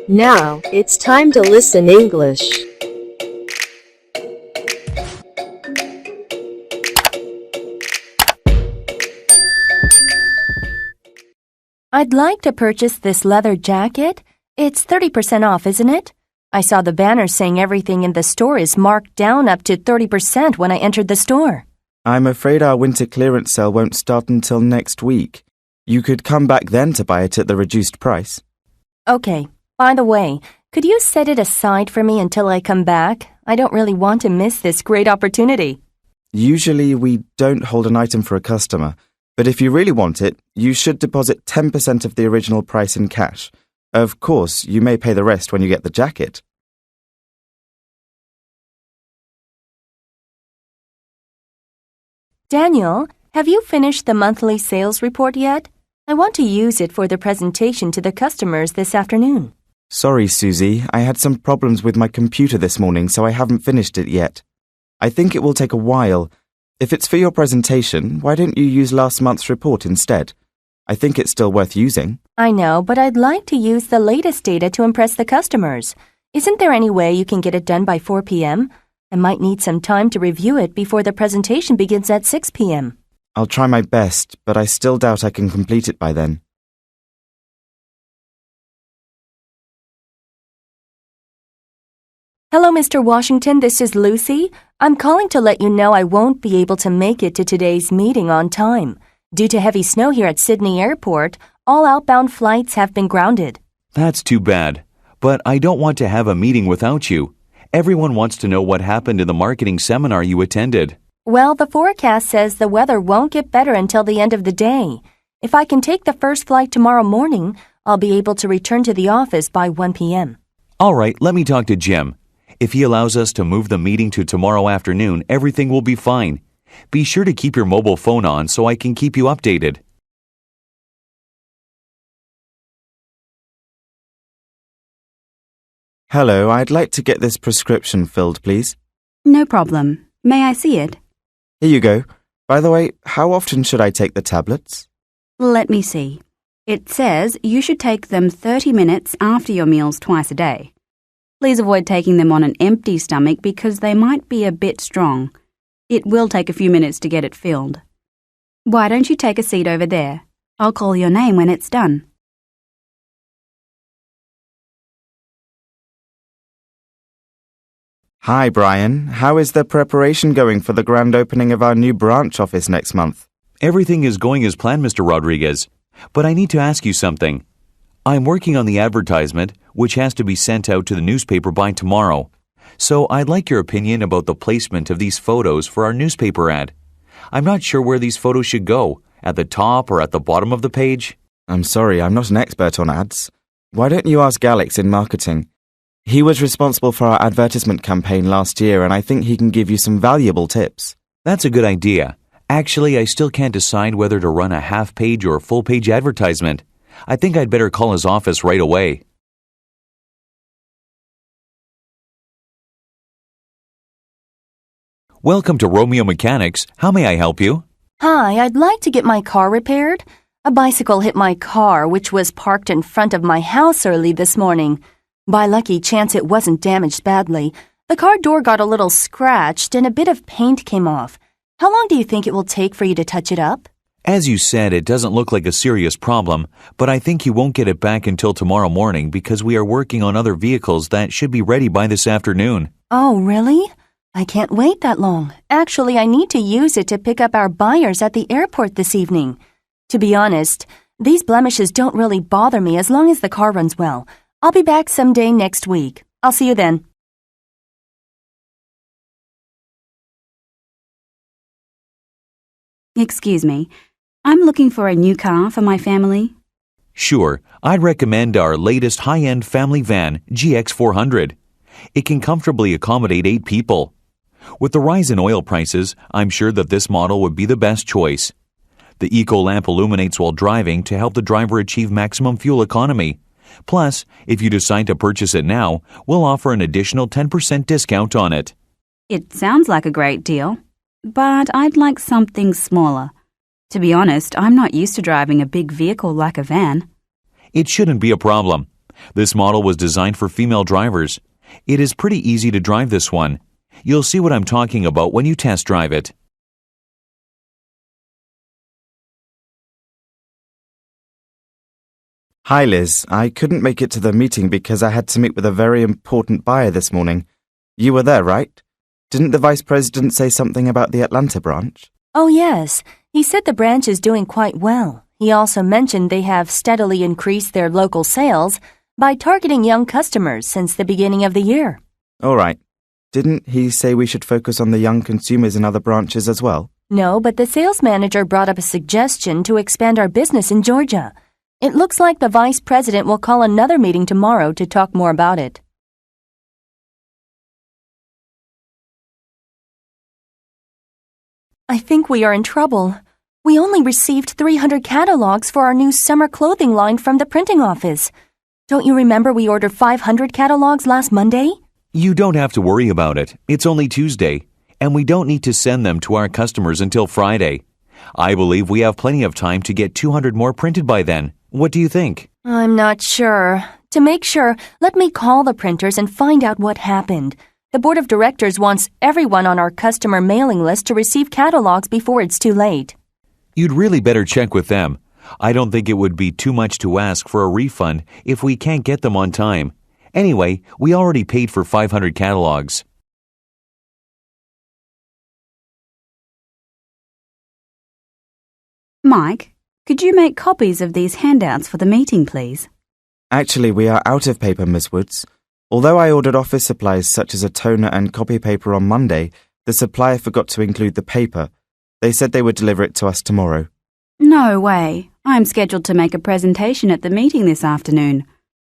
Now, it's time to listen English. I'd like to purchase this leather jacket. It's 30% off, isn't it? I saw the banner saying everything in the store is marked down up to 30% when I entered the store. I'm afraid our winter clearance sale won't start until next week. You could come back then to buy it at the reduced price. Okay. By the way, could you set it aside for me until I come back? I don't really want to miss this great opportunity. Usually we don't hold an item for a customer, but if you really want it, you should deposit 10% of the original price in cash. Of course, you may pay the rest when you get the jacket. Daniel, have you finished the monthly sales report yet? I want to use it for the presentation to the customers this afternoon. Sorry, Susie. I had some problems with my computer this morning, so I haven't finished it yet. I think it will take a while. If it's for your presentation, why don't you use last month's report instead? I think it's still worth using. I know, but I'd like to use the latest data to impress the customers. Isn't there any way you can get it done by 4 p.m.? I might need some time to review it before the presentation begins at 6 p.m. I'll try my best, but I still doubt I can complete it by then. Hello, Mr. Washington. This is Lucy. I'm calling to let you know I won't be able to make it to today's meeting on time. Due to heavy snow here at Sydney Airport, all outbound flights have been grounded. That's too bad. But I don't want to have a meeting without you. Everyone wants to know what happened in the marketing seminar you attended. Well, the forecast says the weather won't get better until the end of the day. If I can take the first flight tomorrow morning, I'll be able to return to the office by 1 p.m. All right, let me talk to Jim. If he allows us to move the meeting to tomorrow afternoon, everything will be fine. Be sure to keep your mobile phone on so I can keep you updated. Hello, I'd like to get this prescription filled, please. No problem. May I see it? Here you go. By the way, how often should I take the tablets? Let me see. It says you should take them 30 minutes after your meals twice a day. Please avoid taking them on an empty stomach because they might be a bit strong. It will take a few minutes to get it filled. Why don't you take a seat over there? I'll call your name when it's done. Hi, Brian. How is the preparation going for the grand opening of our new branch office next month? Everything is going as planned, Mr. Rodriguez. But I need to ask you something. I'm working on the advertisement, which has to be sent out to the newspaper by tomorrow. So I'd like your opinion about the placement of these photos for our newspaper ad. I'm not sure where these photos should go, at the top or at the bottom of the page. I'm sorry, I'm not an expert on ads. Why don't you ask Alex in marketing? He was responsible for our advertisement campaign last year, and I think he can give you some valuable tips. That's a good idea. Actually, I still can't decide whether to run a half-page or full-page advertisement. I think I'd better call his office right away. Welcome to Romeo Mechanics. How may I help you? Hi, I'd like to get my car repaired. A bicycle hit my car, which was parked in front of my house early this morning. By lucky chance, it wasn't damaged badly. The car door got a little scratched and a bit of paint came off. How long do you think it will take for you to touch it up? As you said, it doesn't look like a serious problem, but I think you won't get it back until tomorrow morning because we are working on other vehicles that should be ready by this afternoon. Oh, really? I can't wait that long. Actually, I need to use it to pick up our buyers at the airport this evening. To be honest, these blemishes don't really bother me as long as the car runs well. I'll be back someday next week. I'll see you then. Excuse me. I'm looking for a new car for my family. Sure, I'd recommend our latest high-end family van, GX400. It can comfortably accommodate 8 people. With the rise in oil prices, I'm sure that this model would be the best choice. The eco lamp illuminates while driving to help the driver achieve maximum fuel economy. Plus, if you decide to purchase it now, we'll offer an additional 10% discount on it. It sounds like a great deal, but I'd like something smaller. To be honest, I'm not used to driving a big vehicle like a van. It shouldn't be a problem. This model was designed for female drivers. It is pretty easy to drive this one. You'll see what I'm talking about when you test drive it. Hi Liz, I couldn't make it to the meeting because I had to meet with a very important buyer this morning. You were there, right? Didn't the Vice President say something about the Atlanta branch? Oh, yes. He said the branch is doing quite well. He also mentioned they have steadily increased their local sales by targeting young customers since the beginning of the year. All right. Didn't he say we should focus on the young consumers in other branches as well? No, but the sales manager brought up a suggestion to expand our business in Georgia. It looks like the Vice President will call another meeting tomorrow to talk more about it. I think we are in trouble. We only received 300 catalogs for our new summer clothing line from the printing office. Don't you remember we ordered 500 catalogs last Monday? You don't have to worry about it. It's only Tuesday, and we don't need to send them to our customers until Friday. I believe we have plenty of time to get 200 more printed by then. What do you think? I'm not sure. To make sure, let me call the printers and find out what happened. The board of directors wants everyone on our customer mailing list to receive catalogs before it's too late. You'd really better check with them. I don't think it would be too much to ask for a refund if we can't get them on time. Anyway, we already paid for 500 catalogs. Mike, could you make copies of these handouts for the meeting, please? Actually, we are out of paper, Miss Woods. Although I ordered office supplies such as a toner and copy paper on Monday, the supplier forgot to include the paper. They said they would deliver it to us tomorrow. No way. I'm scheduled to make a presentation at the meeting this afternoon.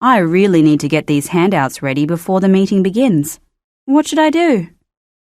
I really need to get these handouts ready before the meeting begins. What should I do?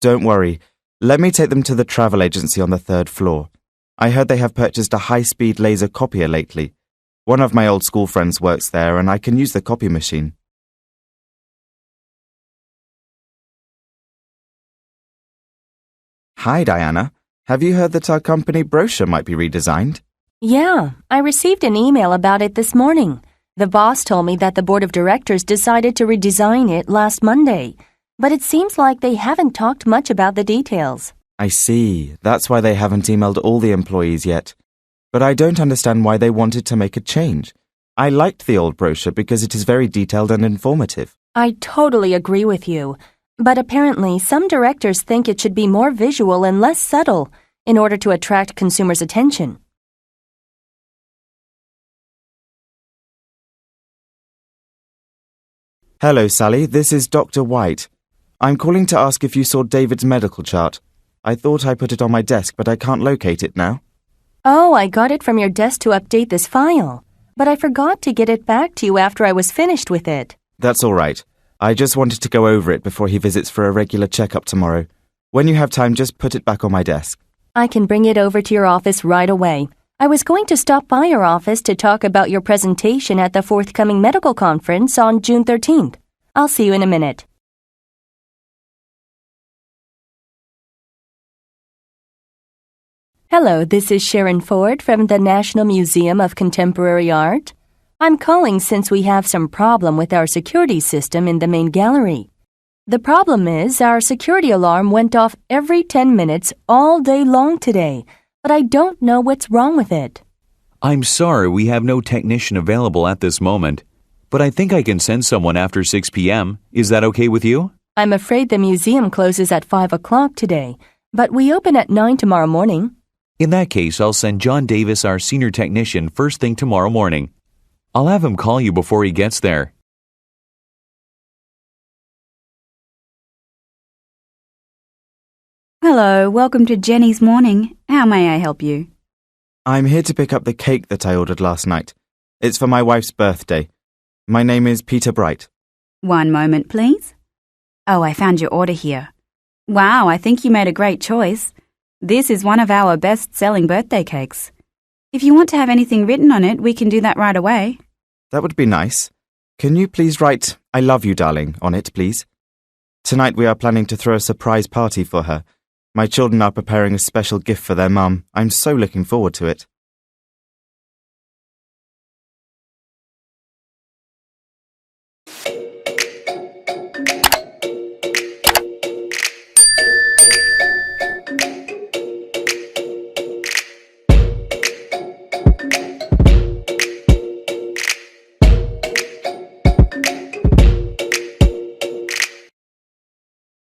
Don't worry. Let me take them to the travel agency on the 3rd floor. I heard they have purchased a high-speed laser copier lately. One of my old school friends works there and I can use the copy machine. Hi, Diana. Have you heard that our company brochure might be redesigned? Yeah, I received an email about it this morning. The boss told me that the board of directors decided to redesign it last Monday, but it seems like they haven't talked much about the details. I see. That's why they haven't emailed all the employees yet. But I don't understand why they wanted to make a change. I liked the old brochure because it is very detailed and informative. I totally agree with you. But apparently, some directors think it should be more visual and less subtle in order to attract consumers' attention. Hello, Sally. This is Dr. White. I'm calling to ask if you saw David's medical chart. I thought I put it on my desk, but I can't locate it now. Oh, I got it from your desk to update this file. But I forgot to get it back to you after I was finished with it. That's all right. I just wanted to go over it before he visits for a regular checkup tomorrow. When you have time, just put it back on my desk. I can bring it over to your office right away. I was going to stop by your office to talk about your presentation at the forthcoming medical conference on June 13th. I'll see you in a minute. Hello, this is Sharon Ford from the National Museum of Contemporary Art. I'm calling since we have some problem with our security system in the main gallery. The problem is our security alarm went off every 10 minutes all day long today, but I don't know what's wrong with it. I'm sorry we have no technician available at this moment, but I think I can send someone after 6 p.m. Is that okay with you? I'm afraid the museum closes at 5 o'clock today, but we open at 9 tomorrow morning. In that case, I'll send John Davis, our senior technician, first thing tomorrow morning. I'll have him call you before he gets there. Hello, welcome to Jenny's Morning. How may I help you? I'm here to pick up the cake that I ordered last night. It's for my wife's birthday. My name is Peter Bright. One moment, please. Oh, I found your order here. Wow, I think you made a great choice. This is one of our best-selling birthday cakes. If you want to have anything written on it, we can do that right away. That would be nice. Can you please write, "I love you, darling," on it, please? Tonight we are planning to throw a surprise party for her. My children are preparing a special gift for their mum. I'm so looking forward to it.